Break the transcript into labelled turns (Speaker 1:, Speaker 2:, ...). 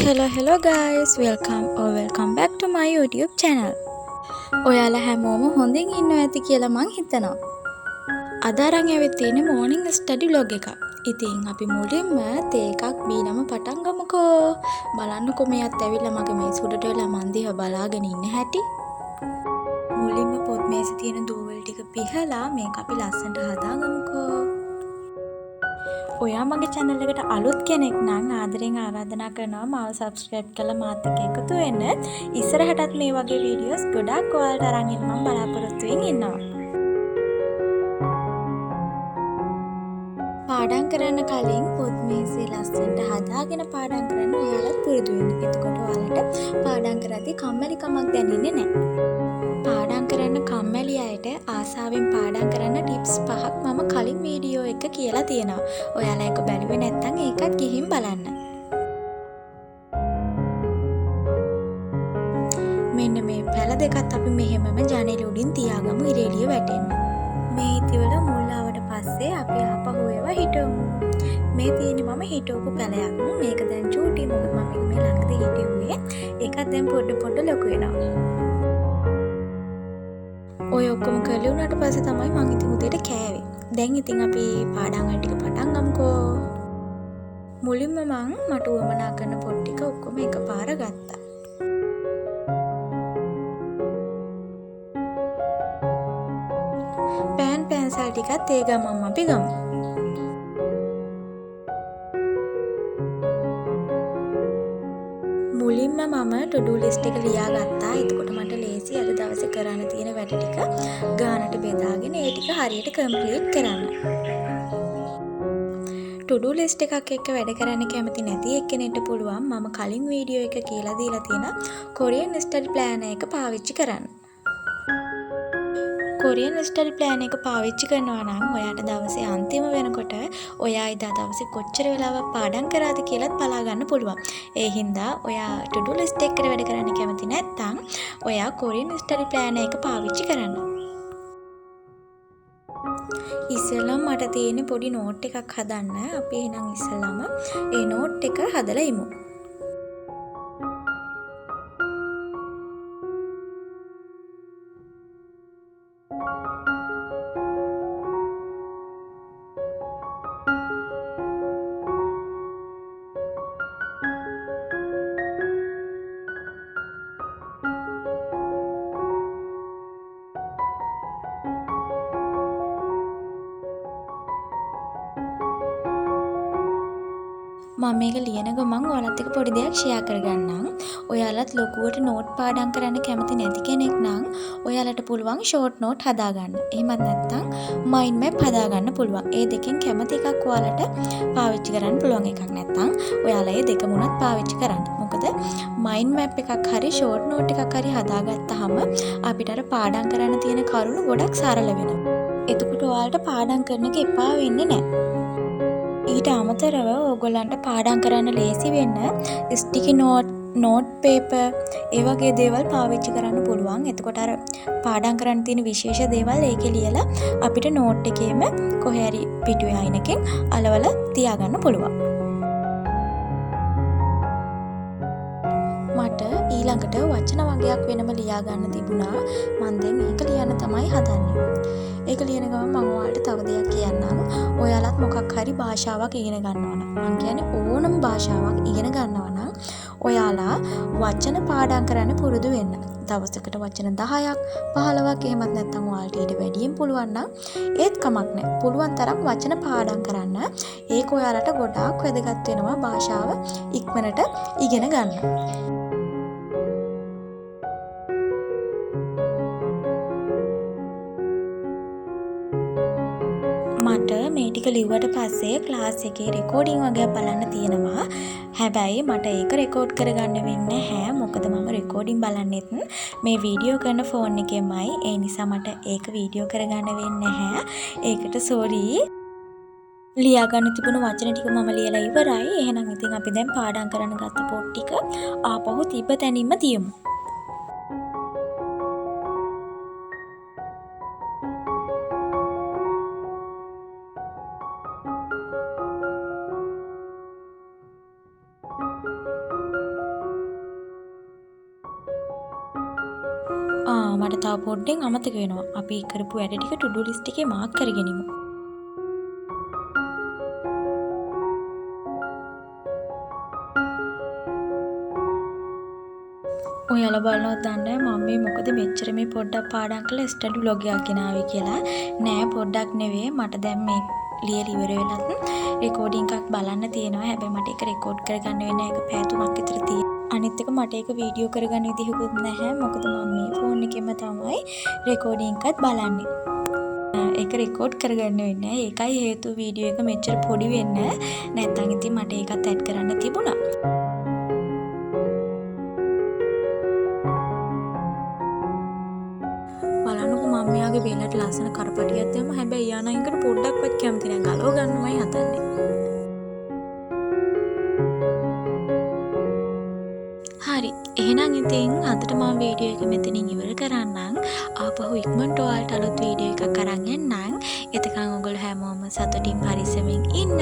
Speaker 1: Hello guys, welcome back to my YouTube channel. ඔයාලා හැමෝම හොඳින් ඉන්නවා ඇති කියලා මං හිතනවා. අද අරන් ඇවිත් තියෙන්නේ morning study vlog එකක්. ඉතින් අපි මුලින්ම තේ එකක් බීනම පටන් ගමුකෝ. බලන්නකෝ මෙයත් ඇවිල්ලා මගේ මේස් උඩට වෙලා මන් දිහා බලාගෙන ඉන්න හැටි. මුලින්ම පොත් මේසෙ තියෙන දූවල් ටික පිහලා මේක අපි ලස්සනට හදාගමුකෝ. ඔයා මගේ channel එකට අලුත් කෙනෙක් නම් ආදරෙන් ආරාධනා කරනවා මාව subscribe කරලා මාත් එක්ක එකතු වෙන්න. ඉස්සරහටත් මේ වගේ videos ගොඩක් ඔයාලට අරන් එන්න මම බලාපොරොත්තු වෙමින් ඉන්නවා. පාඩම් කරන්න කලින් පොත් මේසෙ ලස්සනට හදාගෙන පාඩම් කරන්න ඔයාලත් පුරුදු වෙන්න. එතකොට ඔයාලට පාඩම් කරද්දී කම්මැලිකමක් දැනෙන්නේ නැහැ. පාඩම් කරන්න කම්මැලි අයට ආසාවෙන් පාඩම් කරන්න ටිප්ස් 5ක් මම කලින් වීඩියෝ එක කියලා තියෙනවා. ඔයාලා ඒක බැලුවේ නැත්නම් ඒකත් ගිහින් බලන්න. මෙන්න මේ පැල දෙකත් අපි මෙහෙමම ජනෙල උඩින් තියාගමු ඉර එළිය වැටෙන්න. මේ ඉතිවල මුල් ආවට පස්සේ අපි ආපහු ඒවා හිටවමු. මේ තියෙන්නේ මම හිටවපු පැලයක්. මේක දැන් චූටි මොකද මම මේ ළඟදී හිටුවේ. ඒකත් දැන් පොඩ ලොකු වෙනවා. ඔය ඔක්කොම කරලා උනාට පස්සේ තමයි මං ඉතින් උදේට කෑවේ. දැන් ඉතින් අපි පාඩම් වල ටික පටන් ගමුකෝ. මුලින්ම මට උවමනා කරන පොත් ටික ඔක්කොම එකපාර ගත්තා. පැන්සල් ටිකත් ඒ ගමම අපි ගමු. මුලින්ම මම to do list එක ලියාගත්තා. එතකොට මට ලේසි අද දවසේ කරන්න තියෙන වැඩ ටික ගානට බෙදාගෙන ඒ ටික හරියට කම්ප්ලීට් කරන්න. to do list එකක් එක්ක වැඩ කරන්න කැමති නැති එක්කෙනෙක්ට පුළුවන් මම කලින් වීඩියෝ එක කියලා දීලා තියෙන Korean study plan එක පාවිච්චි කරන්න. Korean study plan එක පාවිච්චි කරනවා නම් ඔයාට දවසේ අන්තිම වෙනකොට ඔයා එදා දවසේ කොච්චර වෙලාවක් පාඩම් කරාද කියලාත් බලා ගන්න පුළුවන්. ඒ හින්දා ඔයා to do list එකකට වැඩ කරන්න කැමති නැත්නම් ඔයා Korean study plan එක පාවිච්චි කරන්න. ඉස්සෙල්ලාම මට තියෙන පොඩි නෝට් එකක් හදන්න. අපි එහෙනම් ඉස්සෙල්ලාම ඒ නෝට් එක හදලා ඉමු. මම මේක ලියන ගමන් ඔයාලත් එක්ක පොඩි දෙයක් ෂෙයා කරගන්නම්. ඔයාලත් ලොකුවට නෝට් පාඩම් කරන්න කැමති නැති කෙනෙක් නම් ඔයාලට පුළුවන් ෂෝට් නෝට් හදාගන්න. එහෙමත් නැත්නම් මයින්ඩ් මැප් හදාගන්න පුළුවන්. ඒ දෙකෙන් කැමති එකක් ඔයාලට පාවිච්චි කරන්න පුළුවන් එකක් නැත්නම් ඔයාලා ඒ දෙකම උනත් පාවිච්චි කරන්න. මොකද මයින්ඩ් මැප් එකක් හරි ෂෝට් නෝට් එකක් හරි හදාගත්තාම අපිට අර පාඩම් කරන්න තියෙන කරුණු ගොඩක් සරල වෙනවා. එතකොට ඔයාලට පාඩම් කරන එක එපා වෙන්නේ නැහැ. ඊට අමතරව ඕගොල්ලන්ට පාඩම් කරන්න ලේසි වෙන්න ස්ටිකි නෝට් පේපර් ඒ වගේ දේවල් පාවිච්චි කරන්න පුළුවන්. එතකොට අර පාඩම් කරන්න තියෙන විශේෂ දේවල් ඒකේ ලියලා අපිට නෝට් එකේම කොහේ හරි පිටුවේ අයිනකින් අලවලා තියාගන්න පුළුවන්. මට ඊළඟට වචන වගයක් වෙනම ලියා ගන්න තිබුණා. මම දැන් ඒක ලියන්න තමයි හදන්නේ. ඒක ලියන ගමන් මම ඔයාලට තව දෙයක් කියන්නම්. ඔයාලත් මොකක් හරි භාෂාවක් ඉගෙන ගන්නවා නම් මම කියන්නේ ඕනම භාෂාවක් ඉගෙන ගන්නවා නම් ඔයාලා වචන පාඩම් කරන්න පුරුදු වෙන්න. දවසකට වචන 10ක් 15ක් එහෙමත් නැත්නම් ඔයාලට ඊට වැඩියෙන් පුළුවන් නම් ඒත් කමක් නැහැ. පුළුවන් තරම් වචන පාඩම් කරන්න. ඒක ඔයාලට ගොඩාක් වැදගත් වෙනවා භාෂාව ඉක්මනට ඉගෙන ගන්න. මට මේ ටික ලිව්වට පස්සේ ක්ලාස් එකේ රෙකෝඩින් වගේ බලන්න තියෙනවා. හැබැයි මට ඒක රෙකෝඩ් කරගන්න වෙන්නේ නැහැ. මොකද මම රෙකෝඩින් බලන්නෙත් මේ වීඩියෝ කරන ෆෝන් එකෙමයි. ඒ නිසා මට ඒක වීඩියෝ කරගන්න වෙන්නේ නැහැ. ඒකට සෝරි. ලියා ගන්න තිබුණු වචන ටික මම ලියලා ඉවරයි. එහෙනම් ඉතින් අපි දැන් පාඩම් කරන්න ගත්ත පොත් ටික ආපහු තිබ්බ තැනින්ම තියමු. මට තව පොඩ්ඩෙන් අමතක වෙනවා. අපි කරපු වැඩ ටික to do list එකේ මාක් කරගෙනිමු. ඔයාලා බලනවත් දන්නේ මම මේ මොකද මෙච්චර මේ පොඩ්ඩක් පාඩම් කරලා ස්ටඩි බ්ලොග් එකක් ගෙනාවේ කියලා. නෑ පොඩ්ඩක් නෙවෙයි මට දැන් මේ ලියලා ඉවර වෙලත් රෙකෝඩින් එකක් බලන්න තියෙනවා. හැබැයි මට ඒක රෙකෝඩ් කරගන්න වෙන්නේ ඒක පැය 3ක් විතර තියෙනවා. අනිත් එක මට ඒක වීඩියෝ කරගන්න විදිහකුත් නැහැ. මොකද මම මේ ෆෝන් එකෙම තමයි රෙකෝඩින් එකත් බලන්නේ. ඒක රෙකෝඩ් කරගන්න වෙන්නේ. ඒකයි හේතුව වීඩියෝ එක මෙච්චර පොඩි වෙන්නේ. නැත්නම් ඉතින් මට ඒකත් ඇඩ් කරන්න තිබුණා. බලන්නකො මම මෙයාගේ බෙල්ලට ලස්සන කරපටියක් දැම්ම. හැබැයි යා නම් එකට පොඩ්ඩක්වත් කැමති නැහැ. ගලව ගන්නමයි හදන්නේ. හරි. එහෙනම් ඉතින් අදට මම වීඩියෝ එක මෙතනින් ඉවර කරන්නම්. ආපහු ඉක්මනට ඔයාලට අලුත් වීඩියෝ එකක් අරන් එන්නම්. එතකන් ඔයගොල්ලෝ හැමෝම සතුටින් පරිස්සමින් ඉන්න.